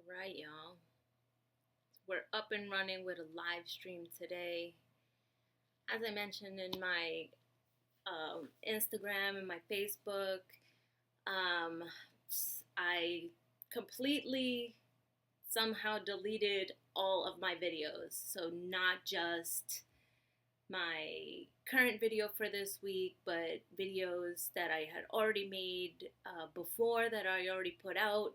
All right, y'all. We're up and running with a live stream today. As I mentioned in my Instagram and my Facebook, um, I completely somehow deleted all of my videos. So, not just my current video for this week, but videos that I had already made before that I already put out,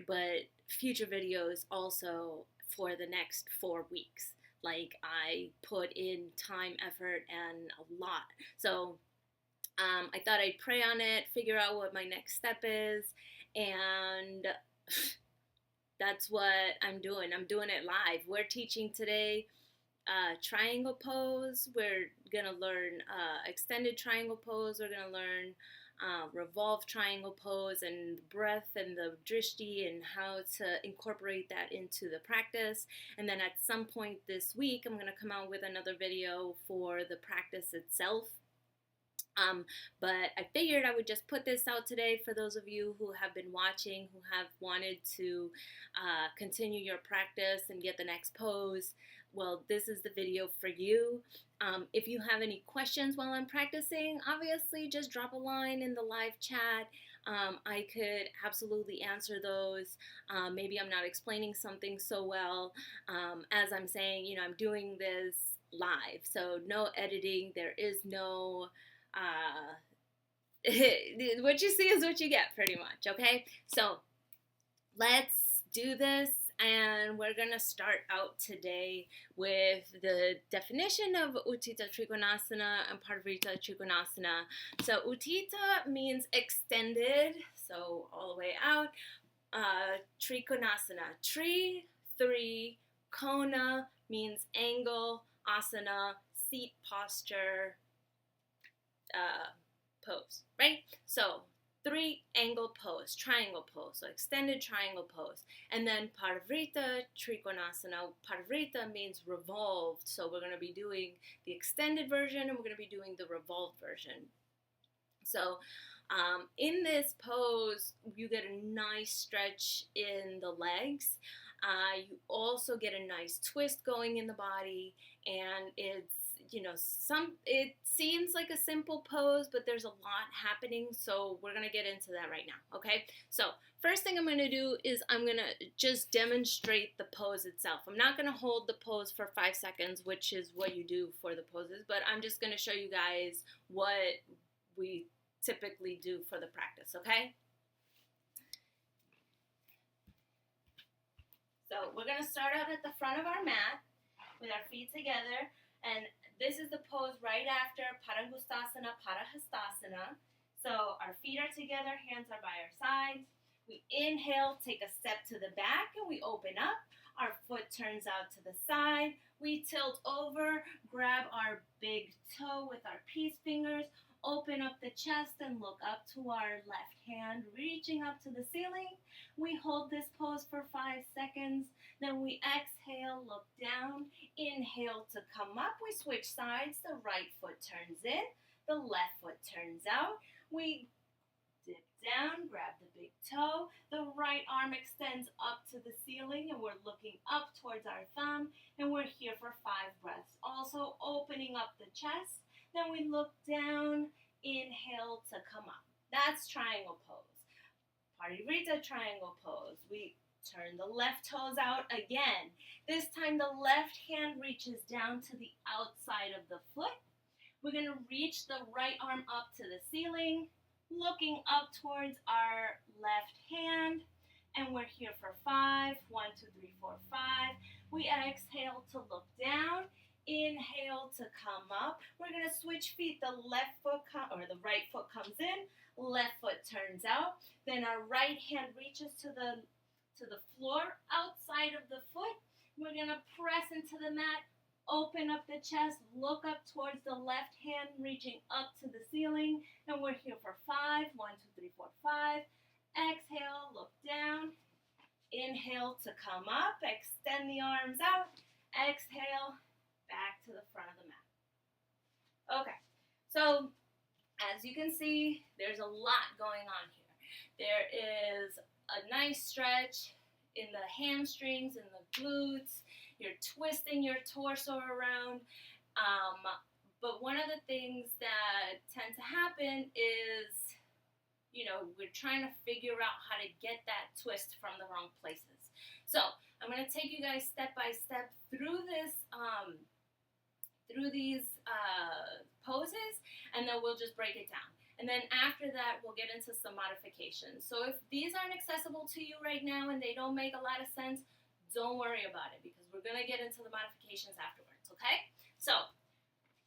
but future videos also for the next 4 weeks. Like, I put in time, effort, and a lot. So I thought I'd pray on it, figure out what my next step is, and that's what I'm doing. I'm doing it live. We're teaching today triangle pose. We're gonna learn extended triangle pose. We're gonna learn revolved triangle pose and breath and the drishti and how to incorporate that into the practice. And then at some point this week, I'm gonna come out with another video for the practice itself. But I figured I would just put this out today for those of you who have been watching, who have wanted to continue your practice and get the next pose. Well, this is the video for you. If you have any questions while I'm practicing, obviously just drop a line in the live chat. I could absolutely answer those. Maybe I'm not explaining something so well. As I'm saying, I'm doing this live, so no editing. There is no what you see is what you get, pretty much. Okay, so let's do this, and we're gonna start out today with the definition of Utthita Trikonasana and Parvritta Trikonasana. So Utthita means extended, so all the way out. Trikonasana, three, kona means angle, asana, seat posture, pose, right? So 3-angle pose, triangle pose, so extended triangle pose. And then Parvritta Trikonasana. Parvritta means revolved, so we're going to be doing the extended version and we're going to be doing the revolved version. So in this pose, you get a nice stretch in the legs. You also get a nice twist going in the body, and it's it seems like a simple pose, but there's a lot happening, so we're gonna get into that right now. Okay, so first thing I'm gonna do is I'm gonna just demonstrate the pose itself. I'm not gonna hold the pose for 5 seconds, which is what you do for the poses, but I'm just gonna show you guys what we typically do for the practice. Okay, so we're gonna start out at the front of our mat with our feet together, and this is the pose right after Padangustasana, Padahastasana. So our feet are together, hands are by our sides. We inhale, take a step to the back, and we open up. Our foot turns out to the side. We tilt over, grab our big toe with our peace fingers, open up the chest and look up to our left hand, reaching up to the ceiling. We hold this pose for 5 seconds. Then we exhale, look down, inhale to come up. We switch sides. The right foot turns in, the left foot turns out. We dip down, grab the big toe. The right arm extends up to the ceiling, and we're looking up towards our thumb, and we're here for 5 breaths. Also opening up the chest. Then we look down, inhale to come up. That's triangle pose. Parivrtta triangle pose. We turn the left toes out again. This time the left hand reaches down to the outside of the foot. We're going to reach the right arm up to the ceiling, looking up towards our left hand, and we're here for 5. 1, 2, 3, 4, 5. We exhale to look down. Inhale to come up. We're going to switch feet. The the right foot comes in, left foot turns out. Then our right hand reaches to the floor outside of the foot. We're going to press into the mat, open up the chest, look up towards the left hand, reaching up to the ceiling. And we're here for 5. 1, 2, 3, 4, 5. Exhale, look down. Inhale to come up. Extend the arms out. Exhale, back to the front of the mat. Okay, so as you can see, there's a lot going on here. There is a nice stretch in the hamstrings, in the glutes. You're twisting your torso around. But one of the things that tend to happen is, we're trying to figure out how to get that twist from the wrong places. So I'm going to take you guys step by step through this, through these poses, and then we'll just break it down. And then after that, we'll get into some modifications. So if these aren't accessible to you right now and they don't make a lot of sense, don't worry about it, because we're going to get into the modifications afterwards, okay? So,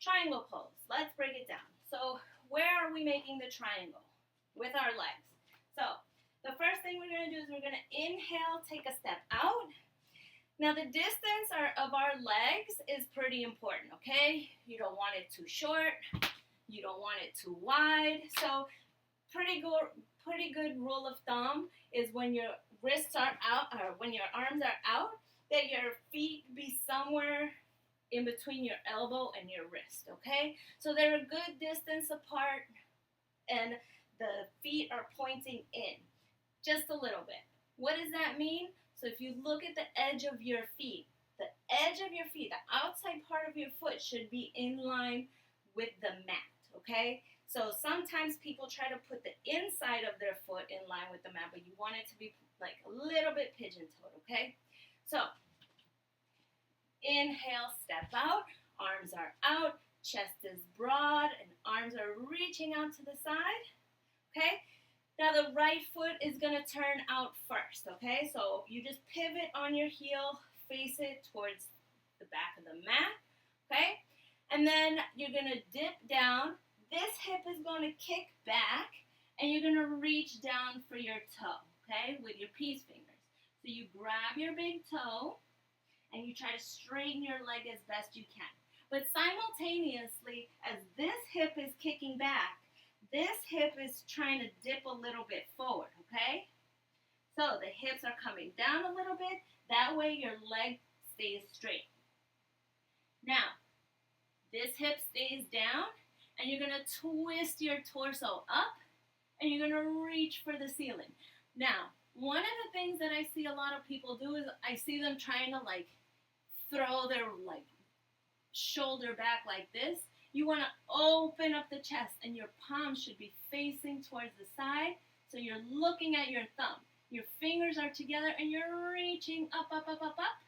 triangle pose. Let's break it down. So where are we making the triangle? With our legs. So the first thing we're going to do is we're going to inhale, take a step out. Now the distance of our legs is pretty important, okay? You don't want it too short. You don't want it too wide. So pretty good rule of thumb is when your wrists are out, or when your arms are out, that your feet be somewhere in between your elbow and your wrist, okay? So they're a good distance apart, and the feet are pointing in, just a little bit. What does that mean? So if you look at the edge of your feet, the outside part of your foot should be in line with the mat, okay? So sometimes people try to put the inside of their foot in line with the mat, but you want it to be like a little bit pigeon-toed, okay? So inhale, step out, arms are out, chest is broad, and arms are reaching out to the side. Okay, now the right foot is going to turn out first, okay? So you just pivot on your heel, face it towards the back of the mat, okay? And then you're going to dip down. This hip is going to kick back, and you're going to reach down for your toe, okay, with your peace fingers. So you grab your big toe, and you try to straighten your leg as best you can. But simultaneously, as this hip is kicking back, this hip is trying to dip a little bit forward, okay? So the hips are coming down a little bit. That way your leg stays straight. Now, this hip stays down, and you're going to twist your torso up, and you're going to reach for the ceiling. Now, one of the things that I see a lot of people do is I see them trying to throw their shoulder back like this. You want to open up the chest, and your palms should be facing towards the side, so you're looking at your thumb. Your fingers are together, and you're reaching up, up, up, up, up,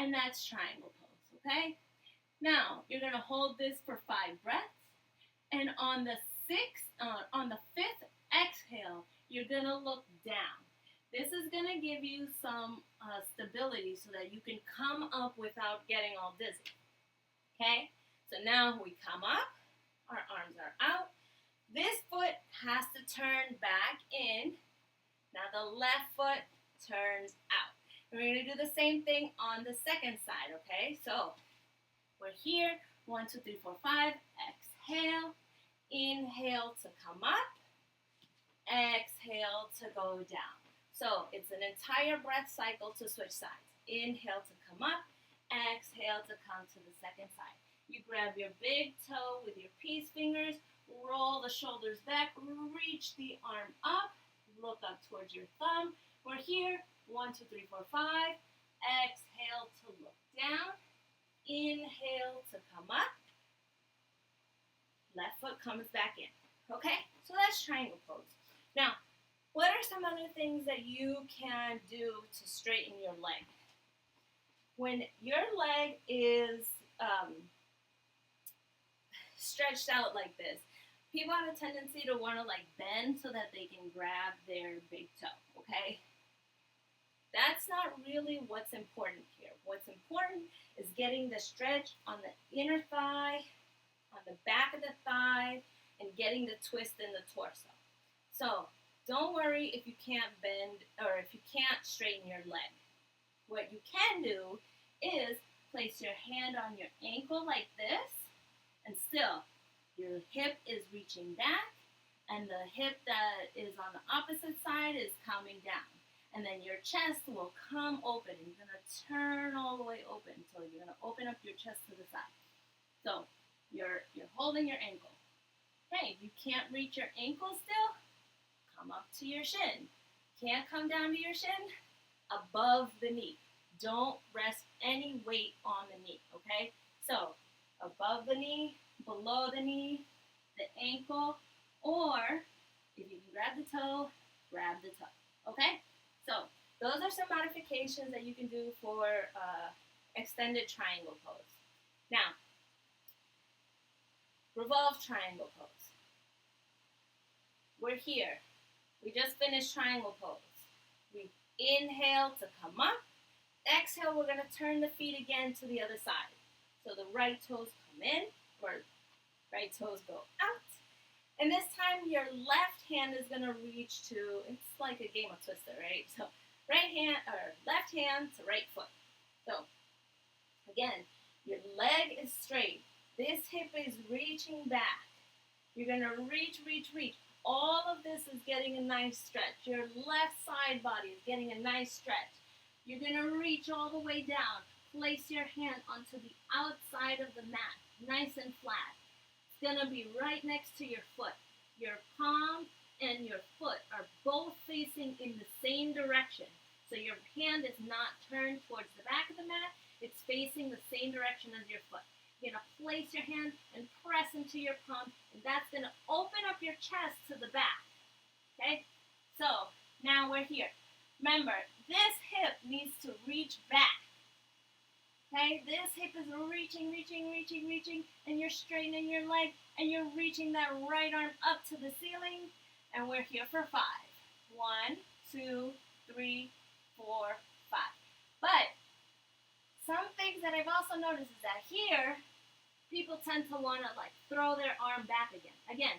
and that's triangle pose, okay? Now, you're going to hold this for 5 breaths, and on the 5th exhale, you're going to look down. This is going to give you some stability so that you can come up without getting all dizzy, okay? So now we come up, our arms are out. This foot has to turn back in. Now the left foot turns out. And we're going to do the same thing on the second side, okay? So we're here, 1, 2, 3, 4, 5. Exhale, inhale to come up, exhale to go down. So it's an entire breath cycle to switch sides. Inhale to come up, exhale to come to the second side. You grab your big toe with your peace fingers, roll the shoulders back, reach the arm up, look up towards your thumb. We're here, 1, 2, 3, 4, 5. Exhale to look down. Inhale to come up. Left foot comes back in. Okay, so that's triangle pose. Now, what are some other things that you can do to straighten your leg? When your leg is stretched out like this, people have a tendency to want to bend so that they can grab their big toe, okay? That's not really what's important here. What's important is getting the stretch on the inner thigh, on the back of the thigh, and getting the twist in the torso. So don't worry if you can't bend or if you can't straighten your leg. What you can do is place your hand on your ankle like this, and still your hip is reaching back, and the hip that is on the opposite side is coming down. And then your chest will come open. You're going to turn all the way open. So you're going to open up your chest to the side. So you're holding your ankle. Okay, if you can't reach your ankle still, come up to your shin. Can't come down to your shin? above the knee. Don't rest any weight on the knee, okay? So, above the knee, below the knee, the ankle, or if you can grab the toe, grab the toe, okay? So, those are some modifications that you can do for extended triangle pose. Now, revolved triangle pose. We're here. We just finished triangle pose. We inhale to come up. Exhale, we're going to turn the feet again to the other side. So the right toes come in, or right toes go out. And this time your left hand is going to reach to, it's like a game of Twister, right? So right hand, or left hand to right foot. So again, your leg is straight. This hip is reaching back. You're going to reach, reach, reach. All of this is getting a nice stretch. Your left side body is getting a nice stretch. You're going to reach all the way down. Place your hand onto the outside of the mat, nice and flat. It's going to be right next to your foot. Your palm and your foot are both facing in the same direction. So your hand is not turned towards the back of the mat. It's facing the same direction as your foot. You're going to place your hand and press into your palm, and that's going to open up your chest to the back. Okay? So, now we're here. Remember, this hip needs to reach back. Okay? This hip is reaching, reaching, reaching, reaching, and you're straightening your leg, and you're reaching that right arm up to the ceiling, and we're here for 5. 1, 2, 3, 4, 5. But some things that I've also noticed is that here, people tend to want to like throw their arm back again. Again,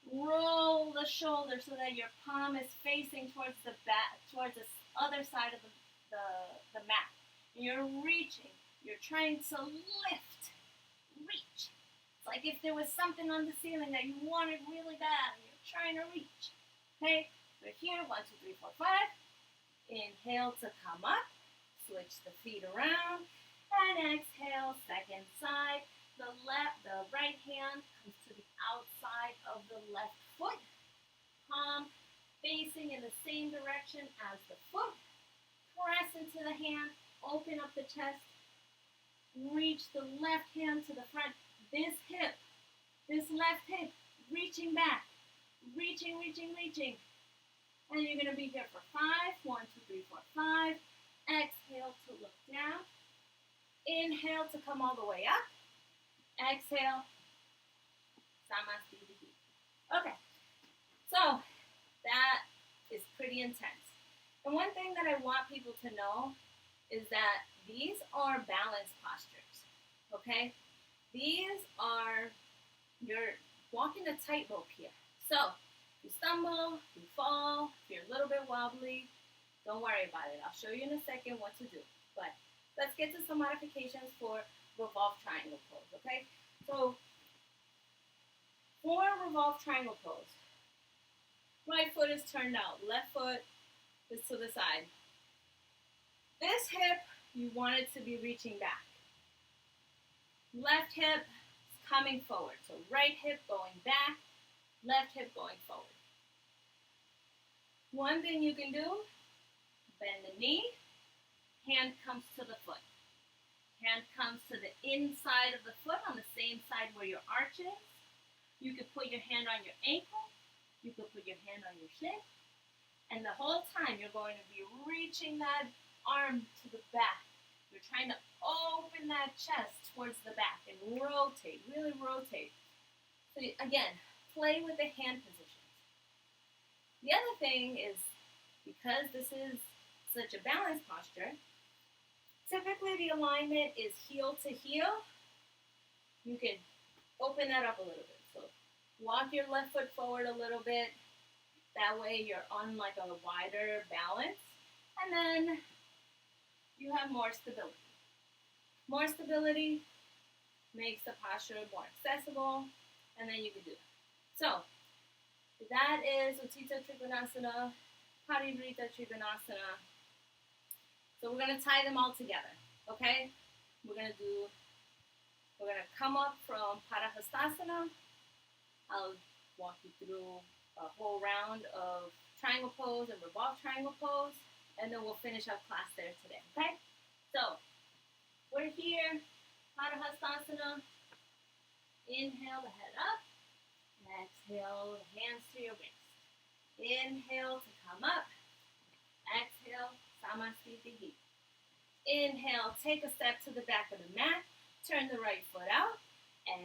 roll the shoulder so that your palm is facing towards the back, towards the other side of the mat. And you're reaching. You're trying to lift, reach. It's like if there was something on the ceiling that you wanted really bad, and you're trying to reach. Okay, so here, 1, 2, 3, 4, 5. Inhale to come up. Switch the feet around. And exhale, second side. The right hand comes to the outside of the left foot. Palm facing in the same direction as the foot. Press into the hand, open up the chest. Reach the left hand to the front. This left hip, reaching back. Reaching, reaching, reaching. And you're going to be here for 5. 1, 2, 3, 4, 5. Exhale to look down. Inhale to come all the way up. Exhale. Samasthiti. Okay. So, that is pretty intense. And one thing that I want people to know is that these are balance postures. Okay? These are, you're walking a tightrope here. So, if you stumble, if you fall, if you're a little bit wobbly, don't worry about it. I'll show you in a second what to do. But let's get to some modifications for revolved triangle pose, okay? So, for revolved triangle pose, right foot is turned out, left foot is to the side. This hip, you want it to be reaching back. Left hip is coming forward. So right hip going back, left hip going forward. One thing you can do, bend the knee, hand comes to the foot. Hand comes to the inside of the foot on the same side where your arch is. You could put your hand on your ankle. You could put your hand on your shin. And the whole time you're going to be reaching that arm to the back. You're trying to open that chest towards the back and rotate, really rotate. So again, play with the hand positions. The other thing is, because this is such a balanced posture, typically the alignment is heel to heel. You can open that up a little bit. So walk your left foot forward a little bit. That way you're on like a wider balance. And then you have more stability. More stability makes the posture more accessible. And then you can do that. So that is Utthita Trikonasana, Parivrtta Trikonasana. So we're going to tie them all together, okay? We're going to come up from Parivrtta. I'll walk you through a whole round of triangle pose and revolved triangle pose. and then we'll finish up class there today, okay? So, we're here, Parivrtta. Inhale the head up, exhale the hands to your waist. Inhale to come up, exhale, Samasthiti. Inhale, take a step to the back of the mat, turn the right foot out,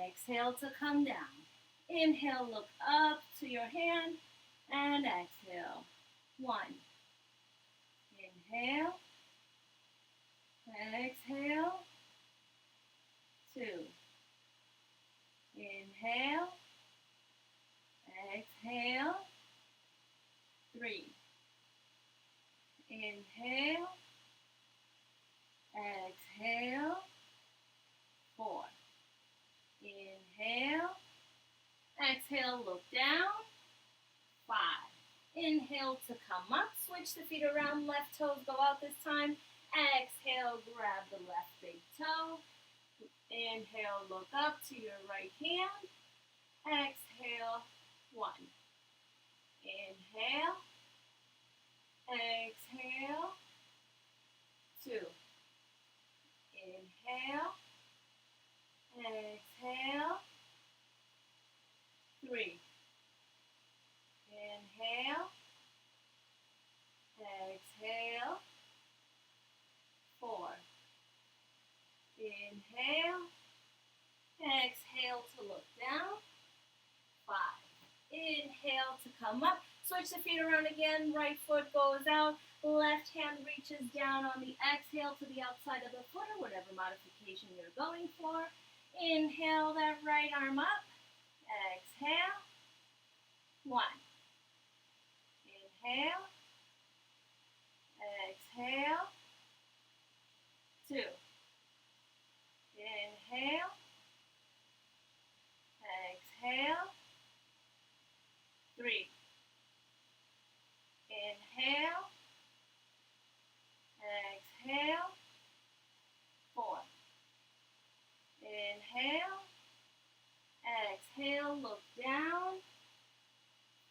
exhale to come down. Inhale, look up to your hand, and exhale. 1. Inhale, exhale. 2. Inhale, exhale. 3. Inhale, exhale. 4. Inhale, exhale, look down. 5. Inhale to come up, switch the feet around, left toes go out this time. Exhale, grab the left big toe. Inhale, look up to your right hand. Exhale, 1. Inhale, exhale. 2. Inhale, exhale. 3. Inhale, exhale. 4. Inhale, exhale to look down. 5. Inhale to come up. Switch the feet around again. Right foot goes out. Left hand reaches down on the exhale to the outside of the foot or whatever modification you're going for. Inhale that right arm up. Exhale. 1. Inhale. Exhale. 2. Inhale. Exhale. 3. Inhale. Exhale. 4. Inhale. Exhale, look down.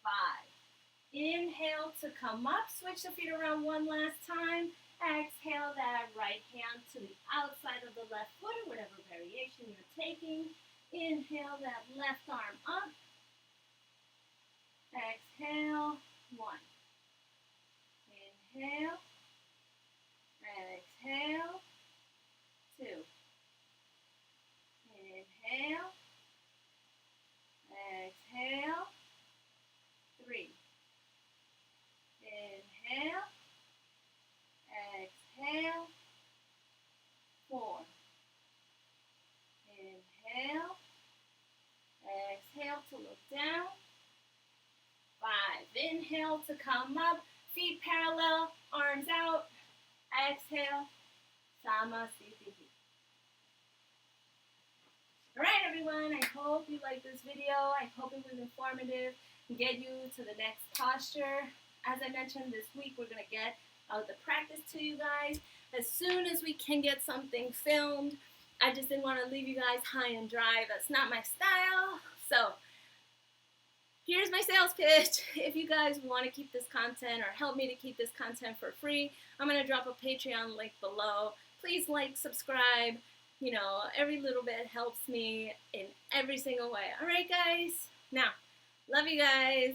5. Inhale to come up. Switch the feet around one last time. Exhale that right hand to the outside of the left foot or whatever variation you're taking. Inhale that left arm up. Exhale. 1. Inhale. Exhale. 2. Inhale. Exhale. 3. Inhale. Exhale. 4. Inhale. Exhale to look down. 5. Inhale to come up. Feet parallel, arms out. Exhale. Samasthiti. All right, everyone. I hope you liked this video. I hope it was informative and get you to the next posture. As I mentioned, this week we're going to get the practice to you guys as soon as we can get something filmed. I just didn't want to leave you guys high and dry. That's not my style. So here's my sales pitch. If you guys want to keep this content or help me to keep this content for free, I'm going to drop a Patreon link below. Please like, subscribe. You know, every little bit helps me in every single way. All right, guys? Now, love you guys.